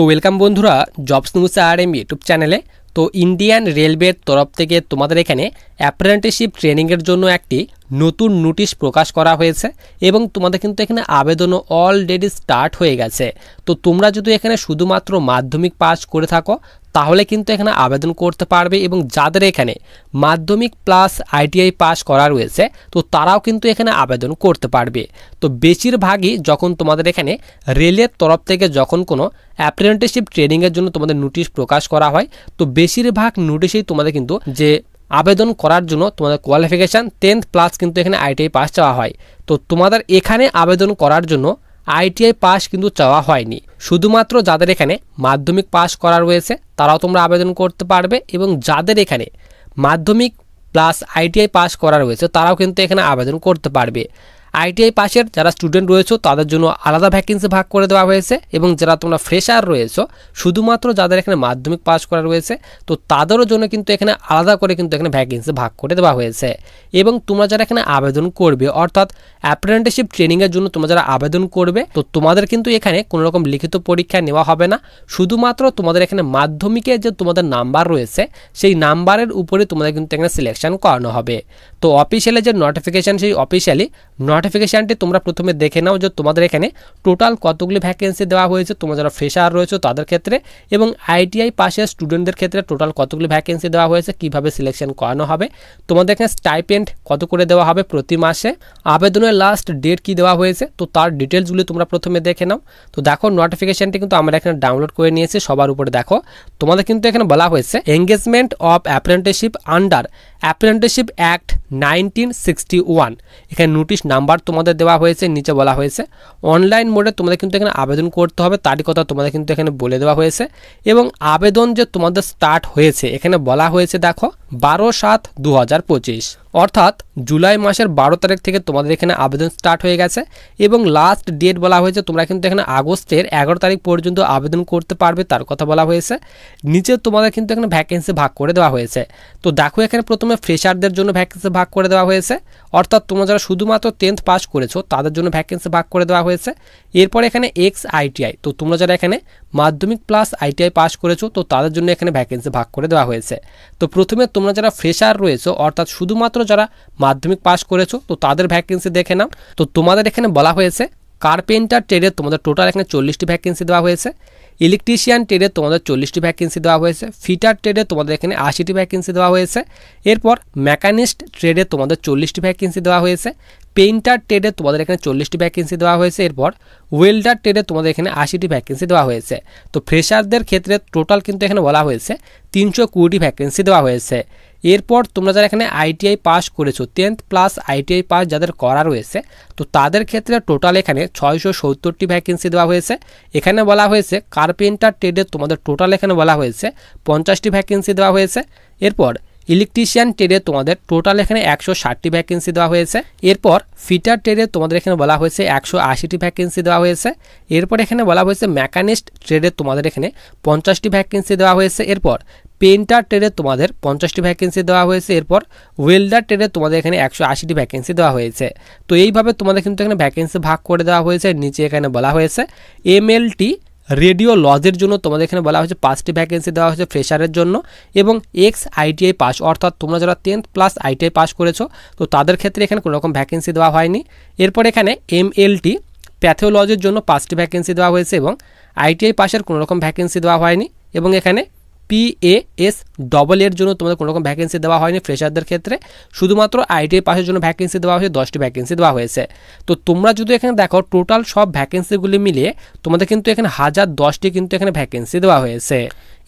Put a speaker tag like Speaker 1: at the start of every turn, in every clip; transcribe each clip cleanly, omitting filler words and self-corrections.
Speaker 1: তো ওয়েলকাম বন্ধুরা jobs news RM YouTube চ্যানেলে। তো ইন্ডিয়ান রেলওয়ের তরফ থেকে তোমাদের এখানে অ্যাপ্রেন্টিসশিপ ট্রেনিংয়ের জন্য একটি নতুন নোটিশ প্রকাশ করা হয়েছে এবং তোমাদের কিন্তু এখানে আবেদনও অলরেডি স্টার্ট হয়ে গেছে। তো তোমরা যদি এখানে শুধুমাত্র মাধ্যমিক পাস করে থাকো তাহলে কিন্তু এখানে আবেদন করতে পারবে, এবং যাদের এখানে মাধ্যমিক প্লাস আইটিআই পাস করা রয়েছে তো তারাও কিন্তু এখানে আবেদন করতে পারবে। তো বেশিরভাগই যখন তোমাদের এখানে রেলের তরফ থেকে যখন কোনো অ্যাপ্রেন্টিসশিপ ট্রেনিংয়ের জন্য তোমাদের নোটিশ প্রকাশ করা হয় তো বেশিরভাগ নোটিশেই তোমাদের কিন্তু যে আবেদন করার জন্য তোমাদের কোয়ালিফিকেশান 10th প্লাস কিন্তু এখানে আইটিআই পাস চাওয়া হয়। তো তোমাদের এখানে আবেদন করার জন্য আইটিআই পাস কিন্তু চাওয়া হয়নি, শুধুমাত্র যাদের এখানে মাধ্যমিক পাস করা রয়েছে তারাও তোমরা আবেদন করতে পারবে, এবং যাদের এখানে মাধ্যমিক প্লাস আইটিআই পাস করা রয়েছে তারাও কিন্তু এখানে আবেদন করতে পারবে। আইটিআই পাসের যারা স্টুডেন্ট রয়েছে তাদের জন্য আলাদা ভ্যাকেন্সি ভাগ করে দেওয়া হয়েছে, এবং যারা তোমরা ফ্রেশার রয়েছে শুধুমাত্র যাদের এখানে মাধ্যমিক পাস করা রয়েছে তো তাদেরও জন্য কিন্তু এখানে আলাদা করে কিন্তু এখানে ভ্যাকেন্সি ভাগ করে দেওয়া হয়েছে। এবং তোমরা যারা এখানে আবেদন করবে অর্থাৎ অ্যাপ্রেন্টিসশিপ ট্রেনিংয়ের জন্য তোমরা যারা আবেদন করবে তো তোমাদের কিন্তু এখানে কোনো রকম লিখিত পরীক্ষা নেওয়া হবে না, শুধুমাত্র তোমাদের এখানে মাধ্যমিকের যে তোমাদের নাম্বার রয়েছে সেই নাম্বারের উপরে তোমাদের কিন্তু এখানে সিলেকশন করানো হবে। তো অফিসিয়ালি যে নোটিফিকেশান সেই অফিসিয়ালি নোটিফিকেশানটি তোমরা প্রথমে দেখে নাও যে তোমাদের এখানে টোটাল কতগুলি ভ্যাকেন্সি দেওয়া হয়েছে তোমরা যারা ফ্রেশার রয়েছে তাদের ক্ষেত্রে, এবং আইটিআই পাশের স্টুডেন্টদের ক্ষেত্রে টোটাল কতগুলি ভ্যাকেন্সি দেওয়া হয়েছে, কিভাবে সিলেকশন করানো হবে, তোমাদের এখানে স্টাইপেন্ড কত করে দেওয়া হবে প্রতি মাসে, আবেদনের লাস্ট ডেট কি দেওয়া হয়েছে তো তার ডিটেলসগুলি তোমরা প্রথমে দেখে নাও। তো দেখো নোটিফিকেশানটি কিন্তু আমরা এখানে ডাউনলোড করে নিয়েছি, সবার উপরে দেখো তোমাদের কিন্তু এখানে বলা হয়েছে engagement of apprenticeship under apprenticeship act 1961। এখানে নোটিশ নাম্বার তোমাদের দেওয়া হয়েছে, নিচে বলা হয়েছে অনলাইন মোডে তোমাদের কিন্তু এখানে আবেদন করতে হবে, তারই কথা তোমাদের কিন্তু এখানে বলে দেওয়া হয়েছে। এবং আবেদন যে তোমাদের স্টার্ট হয়েছে এখানে বলা হয়েছে দেখো 12/7/2025, অর্থাৎ জুলাই মাসের 12 তারিখ থেকে তোমাদের এখানে আবেদন স্টার্ট হয়ে গেছে, এবং লাস্ট ডেট বলা হয়েছে তোমরা কিন্তু এখানে আগস্টের 11 তারিখ পর্যন্ত আবেদন করতে পারবে, তার কথা বলা হয়েছে। নিচে তোমাদের কিন্তু এখানে ভ্যাকেন্সি ভাগ করে দেওয়া হয়েছে। তো দেখো এখানে প্রথমে ফ্রেশারদের জন্য ভ্যাকেন্সি ভাগ করে দেওয়া হয়েছে, অর্থাৎ তোমরা যারা শুধুমাত্র 10th পাস করেছো তাদের জন্য ভ্যাকেন্সি ভাগ করে দেওয়া হয়েছে। এরপর এখানে এক্স আইটিআই, তো তোমরা যারা এখানে মাধ্যমিক প্লাস আইটিআই পাস করেছো তো তাদের জন্য এখানে ভ্যাকেন্সি ভাগ করে দেওয়া হয়েছে। তো প্রথমে তোমরা যারা ফ্রেশার রয়েছে অর্থাৎ শুধুমাত্র যারা মাধ্যমিক পাস করেছো তো তাদের ভ্যাকেন্সি দেখে নাও। তো তোমাদের এখানে বলা হয়েছে কার্পেন্টার ট্রেডে তোমাদের টোটাল এখানে 40টি ভ্যাকেন্সি দেওয়া হয়েছে, ইলেকট্রিশিয়ান ট্রেডে তোমাদের 40টি ভ্যাকেন্সি দেওয়া হয়েছে, ফিটার ট্রেডে তোমাদের এখানে 80টি ভ্যাকেন্সি দেওয়া হয়েছে, এরপর মেকানিস্ট ট্রেডে তোমাদের 40টি ভ্যাকেন্সি দেওয়া হয়েছে, পেইন্টার ট্রেডে তোমাদের এখানে 40টি ভ্যাকেন্সি দেওয়া হয়েছে, এরপর ওয়েল্ডার ট্রেডে তোমাদের এখানে 80টি ভ্যাকেন্সি দেওয়া হয়েছে। তো ফ্রেশারদের ক্ষেত্রে টোটাল কিন্তু এখানে বলা হয়েছে 320টি ভ্যাকেন্সি দেওয়া হয়েছে। এরপর তোমরা যারা এখানে আইটিআই পাস করেছো 10th প্লাস আইটিআই পাস যাদের করা রয়েছে তো তাদের ক্ষেত্রে টোটাল এখানে 670টি ভ্যাকেন্সি দেওয়া হয়েছে। এখানে বলা হয়েছে কার্পেন্টার ট্রেডে তোমাদের টোটাল এখানে বলা হয়েছে 50টি ভ্যাকেন্সি দেওয়া হয়েছে। এরপর ইলেকট্রিশিয়ান ট্রেডে তোমাদের টোটাল এখানে 160টি ভ্যাকেন্সি দেওয়া হয়েছে। এরপর ফিটার ট্রেডে তোমাদের এখানে বলা হয়েছে 180টি ভ্যাকেন্সি দেওয়া হয়েছে। এরপর এখানে বলা হয়েছে মেকানিস্ট ট্রেডে তোমাদের এখানে 50টি ভ্যাকেন্সি দেওয়া হয়েছে। এরপর পেইন্টার ট্রেডে তোমাদের 50টি ভ্যাকেন্সি দেওয়া হয়েছে। এরপর ওয়েল্ডার ট্রেডে তোমাদের এখানে 180টি ভ্যাকেন্সি দেওয়া হয়েছে। তো এইভাবে তোমাদের কিন্তু এখানে ভ্যাকেন্সি ভাগ করে দেওয়া হয়েছে। নিচে এখানে বলা হয়েছে এমএলটি রেডিও লজের জন্য তোমাদের এখানে বলা হয়েছে 5টি ভ্যাকেন্সি দেওয়া হয়েছে ফ্রেশারের জন্য, এবং এক্স আইটিআই পাস অর্থাৎ তোমরা যারা 10th প্লাস আইটিআই পাস করেছো তো তাদের ক্ষেত্রে এখানে কোনো রকম ভ্যাকেন্সি দেওয়া হয়নি। এরপর এখানে এমএলটি প্যাথোলজির জন্য 5টি ভ্যাকেন্সি দেওয়া হয়েছে, এবং আইটিআই পাসের কোনো রকম ভ্যাকেন্সি দেওয়া হয়নি, এবং এখানে PAS ডবল এর জন্য তোমাদের কোনো রকম ভ্যাকেন্সি দেওয়া হয়নি ফ্রেশারদের ক্ষেত্রে, শুধুমাত্র আইটিআই পাসের জন্য ভ্যাকেন্সি দেওয়া হয়েছে 10টি ভ্যাকেন্সি দেওয়া হয়েছে। তো তোমরা যদি এখানে দেখো টোটাল সব ভ্যাকেন্সিগুলি মিলিয়ে তোমাদের কিন্তু এখানে 1010টি কিন্তু এখানে ভ্যাকেন্সি দেওয়া হয়েছে।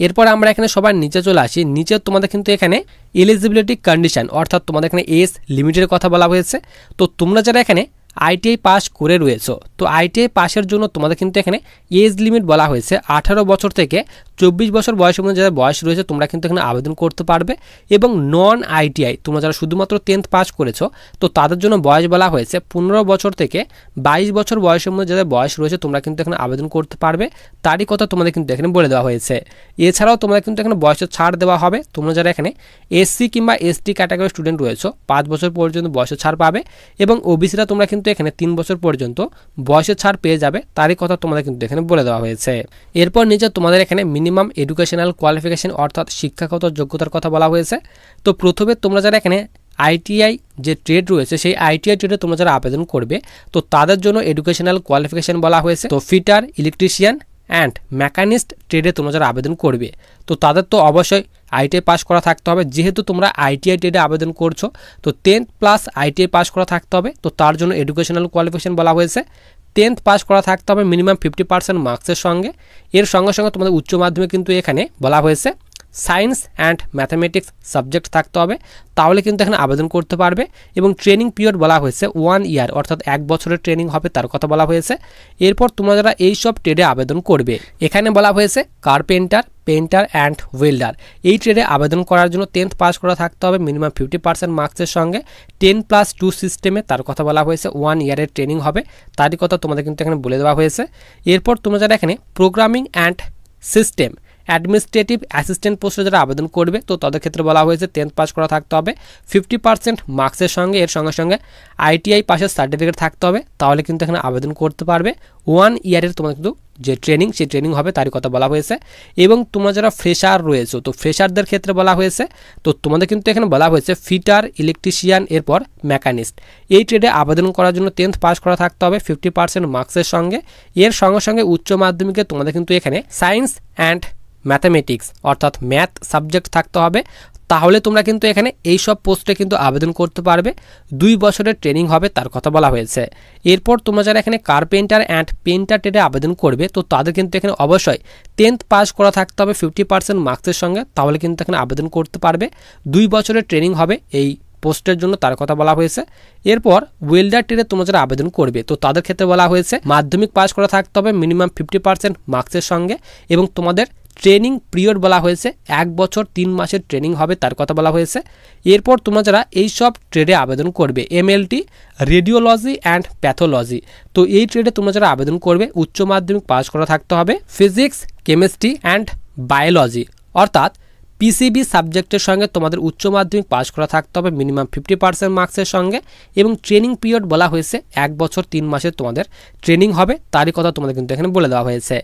Speaker 1: এরপর আমরা এখানে সবার নিচে চলে আসি। নিচে তোমাদের কিন্তু এখানে এলিজিবিলিটি কন্ডিশন অর্থাৎ তোমাদের এখানে এজ লিমিটের কথা বলা হয়েছে। তো তোমরা যারা এখানে আইটিআই পাস করে রয়েছো তো আইটিআই পাসের জন্য তোমাদের কিন্তু এখানে এজ লিমিট বলা হয়েছে 18 বছর থেকে 24 বছর বয়সের মধ্যে যাদের বয়স রয়েছে তোমরা কিন্তু এখানে আবেদন করতে পারবে। এবং নন আইটিআই তোমরা যারা শুধুমাত্র 10th পাস করেছো তো তাদের জন্য বয়স বলা হয়েছে 15 বছর থেকে 22 বছর বয়সের মধ্যে যাদের বয়স রয়েছে তোমরা কিন্তু এখানে আবেদন করতে পারবে, তারই কথা তোমাদের কিন্তু এখানে বলে দেওয়া হয়েছে। এছাড়াও তোমাদের কিন্তু এখানে বয়সের ছাড় দেওয়া হবে। তোমরা যারা এখানে এসসি কিংবা এসটি ক্যাটাগরি স্টুডেন্ট রয়েছো 5 বছর পর্যন্ত বয়সের ছাড় পাবে, এবং ওবিসিরা তোমরা কিন্তু কিন্তু এখানে 3 বছর পর্যন্ত বয়সের ছাড় পেয়ে যাবে, তারই কথা তোমাদের কিন্তু এখানে বলে দেওয়া হয়েছে। এরপর নিচে তোমাদের এখানে মিনিমাম এডুকেশনাল কোয়ালিফিকেশন অর্থাৎ শিক্ষাগত যোগ্যতার কথা বলা হয়েছে। তো প্রথমে তোমরা যারা এখানে আইটিআই যে ট্রেড রয়েছে সেই আইটিআই ট্রেডে তোমরা যারা আবেদন করবে তো তাদের জন্য এডুকেশনাল কোয়ালিফিকেশন বলা হয়েছে। তো ফিটার, ইলেকট্রিশিয়ান অ্যান্ড মেকানিস্ট ট্রেডে তোমরা যারা আবেদন করবে তো তাদের তো অবশ্যই আইটিআই পাস করা থাকতে হবে। যেহেতু তোমরা আইটিআই ট্রেডে আবেদন করছো তো 10th প্লাস আইটিআই পাস করা থাকতে হবে। তো তার জন্য এডুকেশনাল কোয়ালিফিকেশন বলা হয়েছে। 10th পাস করা থাকতে হবে মিনিমাম 50% মার্কসের সঙ্গে। এর সঙ্গে সঙ্গে তোমাদের উচ্চ মাধ্যমিক কিন্তু এখানে বলা হয়েছে সায়েন্স অ্যান্ড ম্যাথামেটিক্স সাবজেক্ট থাকতে হবে, তাহলে কিন্তু এখানে আবেদন করতে পারবে। এবং ট্রেনিং পিরিয়ড বলা হয়েছে 1 ইয়ার অর্থাৎ 1 বছরের ট্রেনিং হবে, তার কথা বলা হয়েছে। এরপর তোমরা যারা এই সব ট্রেডে আবেদন করবে এখানে বলা হয়েছে কার্পেন্টার, পেন্টার অ্যান্ড ওয়েল্ডার এই ট্রেডে আবেদন করার জন্য 10th পাস করা থাকতে হবে মিনিমাম 50% মার্কসের সঙ্গে। 10+2 সিস্টেমে তার কথা বলা হয়েছে, 1 ইয়ারের ট্রেনিং হবে, তারই কথা তোমাদের কিন্তু এখানে বলে দেওয়া হয়েছে। এরপর তোমরা যারা এখানে programming and system administrative assistant পোস্টে যারা আবেদন করবে তো তাদের ক্ষেত্রে বলা হয়েছে 10th পাস করা থাকতে হবে 50% মার্কসের সঙ্গে। এর সঙ্গে সঙ্গে আইটিআই পাসের সার্টিফিকেট থাকতে হবে, তাহলে কিন্তু এখানে আবেদন করতে পারবে। 1 ইয়ারের তোমাদের কিন্তু যে ট্রেনিং সেই ট্রেনিং হবে, তারই কথা বলা হয়েছে। এবং তোমরা যারা ফ্রেশার রয়েছে তো ফ্রেশারদের ক্ষেত্রে বলা হয়েছে তো তোমাদের কিন্তু এখানে বলা হয়েছে ফিটার, ইলেকট্রিশিয়ান এরপর মেকানিস্ট এই ট্রেডে আবেদন করার জন্য 10th পাস করা থাকতে হবে 50% মার্কসের সঙ্গে। এর সঙ্গে সঙ্গে উচ্চ মাধ্যমিকে তোমাদের কিন্তু এখানে সায়েন্স অ্যান্ড ম্যাথামেটিক্স অর্থাৎ ম্যাথ সাবজেক্ট থাকতে হবে, তাহলে তোমরা কিন্তু এখানে এই সব পোস্টে কিন্তু আবেদন করতে পারবে। 2 বছরের ট্রেনিং হবে, তার কথা বলা হয়েছে। এরপর তোমরা যারা এখানে কার্পেন্টার অ্যান্ড পেন্টার ট্রেডে আবেদন করবে তো তাদের কিন্তু এখানে অবশ্যই 10th পাস করা থাকতে হবে 50% মার্কসের সঙ্গে, তাহলে কিন্তু এখানে আবেদন করতে পারবে। 2 বছরের ট্রেনিং হবে এই পোস্টের জন্য, তার কথা বলা হয়েছে। এরপর ওয়েল্ডার ট্রেডে তোমরা যারা আবেদন করবে তো তাদের ক্ষেত্রে বলা হয়েছে মাধ্যমিক পাস করা থাকতে হবে মিনিমাম 50% মার্কসের সঙ্গে। এবং তোমাদের ট্রেনিং পিরিয়ড বলা হয়েছে 1 বছর 3 মাসের ট্রেনিং হবে, তার কথা বলা হয়েছে। এরপর তোমরা যারা এই সব ট্রেডে আবেদন করবে এমএলটি, রেডিওলজি অ্যান্ড প্যাথোলজি তো এই ট্রেডে তোমরা যারা আবেদন করবে উচ্চ মাধ্যমিক পাস করা থাকতে হবে ফিজিক্স, কেমিস্ট্রি অ্যান্ড বায়োলজি অর্থাৎ পিসিবি সাবজেক্টের সঙ্গে তোমাদের উচ্চ মাধ্যমিক পাস করা থাকতে হবে মিনিমাম 50% মার্কসের সঙ্গে। এবং ট্রেনিং পিরিয়ড বলা হয়েছে 1 বছর 3 মাসের তোমাদের ট্রেনিং হবে, তারই কথা তোমাদের কিন্তু এখানে বলে দেওয়া হয়েছে।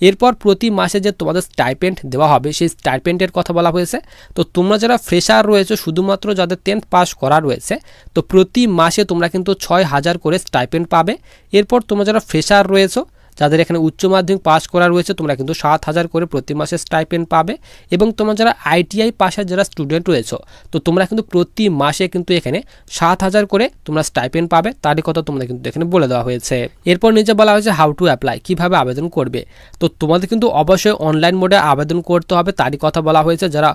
Speaker 1: এরপর প্রতি মাসে যে তোমাদের স্টাইপেন্ড দেওয়া হবে সেই স্টাইপেন্ডের কথা বলা হয়েছে। তো তোমরা যারা ফ্রেশার রয়েছে শুধুমাত্র যাদের 10th পাস করা রয়েছে তো প্রতি মাসে তোমরা কিন্তু 6000 করে স্টাইপেন্ড পাবে। এরপর তোমরা যারা ফ্রেশার রয়েছে যাদের এখানে উচ্চ মাধ্যমিক পাস করা রয়েছে তোমরা কিন্তু 7000 করে প্রতি মাসে স্টাইপেন্ড পাবে। এবং তোমরা যারা আইটিআই পাশের যারা স্টুডেন্ট রয়েছে তো তোমরা কিন্তু প্রতি মাসে কিন্তু এখানে 7000 করে তোমরা স্টাইপেন্ড পাবে, তারই কথা তোমাদের কিন্তু এখানে বলে দেওয়া হয়েছে। এরপর নিচে বলা হয়েছে হাউ টু অ্যাপ্লাই, কিভাবে আবেদন করবে। তো তোমাদের কিন্তু অবশ্যই অনলাইন মোডে আবেদন করতে হবে, তারই কথা বলা হয়েছে। যারা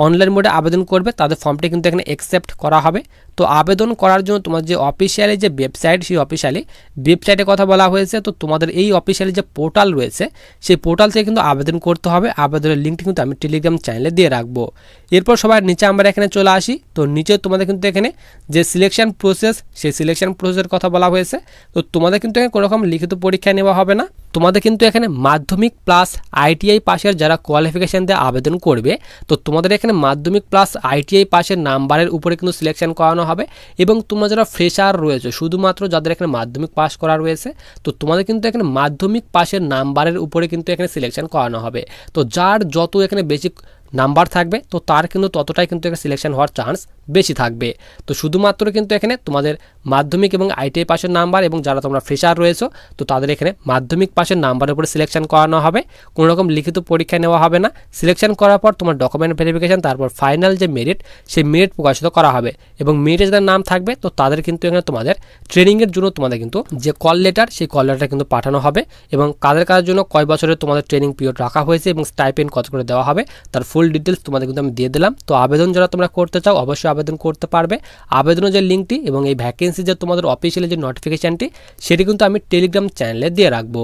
Speaker 1: অনলাইন মোডে আবেদন করবে তাদের ফর্মটি কিন্তু এখানে অ্যাকসেপ্ট করা হবে। তো আবেদন করার জন্য তোমার যে অফিসিয়ালি যে ওয়েবসাইট সেই অফিসিয়ালি ওয়েবসাইটের কথা বলা হয়েছে। তো তোমাদের এই অফিসিয়ালি যে পোর্টাল রয়েছে সেই পোর্টাল থেকে কিন্তু আবেদন করতে হবে। আবেদনের লিঙ্কটি কিন্তু আমি টেলিগ্রাম চ্যানেলে দিয়ে রাখবো। এরপর সবার নিচে আমরা এখানে চলে আসি। তো নিচে তোমাদের কিন্তু এখানে যে সিলেকশন প্রসেস সেই সিলেকশন প্রসেসের কথা বলা হয়েছে। তো তোমাদের কিন্তু এখানে কোনো রকম লিখিত পরীক্ষা নেওয়া হবে না, তোমাদের কিন্তু এখানে মাধ্যমিক প্লাস আইটিআই পাশের যারা কোয়ালিফিকেশন দিয়ে আবেদন করবে তো তোমাদের এখানে মাধ্যমিক প্লাস আইটিআই পাশের নাম্বারের উপরে কিন্তু সিলেকশন করানো হবে। এবং তোমরা যারা ফ্রেশার রয়েছে শুধুমাত্র যাদের এখানে মাধ্যমিক পাস করা রয়েছে তো তোমাদের কিন্তু এখানে মাধ্যমিক পাশের নাম্বারের উপরে কিন্তু এখানে সিলেকশন করানো হবে। তো যার যত এখানে বেশি নাম্বার থাকবে তো তার কিন্তু ততটাই কিন্তু এখানে সিলেকশন হওয়ার চান্স বেশি থাকবে। তো শুধুমাত্র কিন্তু এখানে তোমাদের মাধ্যমিক এবং আইটিআই পাশের নাম্বার এবং যারা তোমরা ফ্রেশার রয়েছো তো তাদের এখানে মাধ্যমিক পাশের নাম্বারের উপরে সিলেকশন করানো হবে, কোনো রকম লিখিত পরীক্ষা নেওয়া হবে না। সিলেকশন করার পর তোমার ডকুমেন্ট ভেরিফিকেশন তারপর ফাইনাল যে মেরিট সেই মেরিট প্রকাশিত করা হবে। এবং মেরিটে যাদের নাম থাকবে তো তাদের কিন্তু এখানে তোমাদের ট্রেনিংয়ের জন্য তোমাদের কিন্তু যে কল লেটার সেই কল লেটার কিন্তু পাঠানো হবে। এবং কাদের কাদের জন্য কয় বছরের তোমাদের ট্রেনিং পিরিয়ড রাখা হয়েছে এবং স্টাইপেন্ড কত করে দেওয়া হবে তার ফুল ডিটেলস তোমাদের কিন্তু আমি দিয়ে দিলাম। তো আবেদন যারা তোমরা করতে চাও অবশ্যই আবেদন করতে পারবে। আবেদনের যে লিঙ্কটি এবং এই ভ্যাকেন্সি যে তোমাদের অফিসিয়ালি যে নোটিফিকেশনটি সেটি কিন্তু আমি টেলিগ্রাম চ্যানেলে দিয়ে রাখবো।